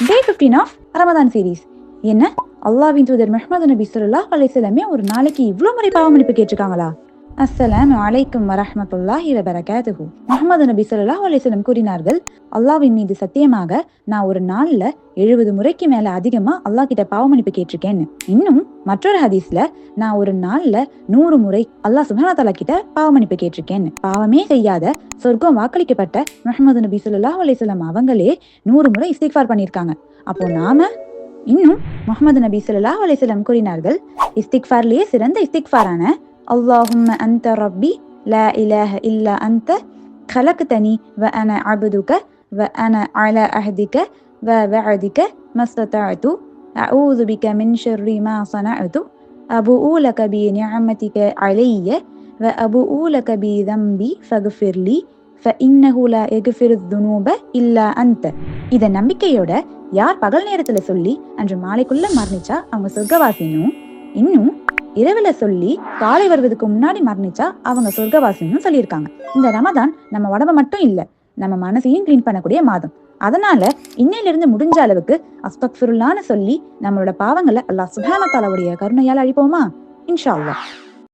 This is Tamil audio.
Day 15 of Ramadan series. என்ன, அல்லாஹ்வின் தூதர் முஹம்மது நபி ஸல்லல்லாஹு அலைஹி வஸல்லமே ஒரு நாளைக்கு இவ்வளவு முறை பாவ மன்னிப்பு கேட்டிருக்காங்களா? அஸ்ஸலாமு அலைக்கும் வரஹ்மத்துல்லாஹி வபரகாத்துஹு. முஹம்மது நபி ஸல்லல்லாஹு அலைஹி வஸல்லம் கூறினார்கள், அல்லாஹ்வின் மீது சத்தியமாக நான் ஒரு நாள்ல 70 முறைக்கு மேல அதிகமா அல்லாஹ் கிட்ட பாவ மன்னிப்பு கேட்டிருக்கேன்னு. இன்னும் மற்றொரு ஹதீஸ்ல நான் ஒரு நாள்ல 100 முறை அல்லாஹ் சுப்ஹானஹு வ தஆலா கிட்ட பாவ மன்னிப்பு கேட்டிருக்கேன்னு. பாவமே செய்யாத சொர்க்கம் வாக்களிக்கப்பட்ட முஹம்மது நபி ஸல்லல்லாஹு அலைஹி வஸல்லம் அவங்களே 100 முறை இஸ்திக்ஃபார் பண்ணியிருக்காங்க. அப்போ நாம இன்னும் முஹம்மது நபி ஸல்லல்லாஹு அலைஹி வஸல்லம் கூறினார்கள், இஸ்திக்ஃபார்லயே சிறந்த இஸ்திக்ஃபாரான அல்லாஹும்ம அன்த ரப்பி லா இலாஹ இல்லா அன்த خلقتني وأنا عبدك وأنا على عهدك ووعدك ما استطعت أعوذ بك من شر ما صنعت أبوء لك بنعمتك علي وأبوء لك بذنبي فاغفر لي فإنه لا يغفر الذنوب إلا أنت. இத நம்பிக்கையோட யார் பகல் நேரத்துல சொல்லி அன்று மாலைக்குள்ள மரணிச்சா அவங்க சொர்க்கவாசினும், இன்னும் இரவுல சொல்லி காலை வருவதுக்கு முன்னாடி மரணிச்சா அவங்க சொர்க்கவாசின்னு சொல்லியிருக்காங்க. இந்த ரமதான் நம்ம உடம்ப மட்டும் இல்ல, நம்ம மனசையும் கிளீன் பண்ணக்கூடிய மாதம். அதனால இன்னையிலிருந்து முடிஞ்ச அளவுக்கு அஸ்தக்ஃபிருல்லான்னு சொல்லி நம்மளோட பாவங்களை அல்லாஹ் சுப்ஹானஹு வ தஆலாவுடைய கருணையால அழிப்போமா? இன்ஷா அல்லாஹ்.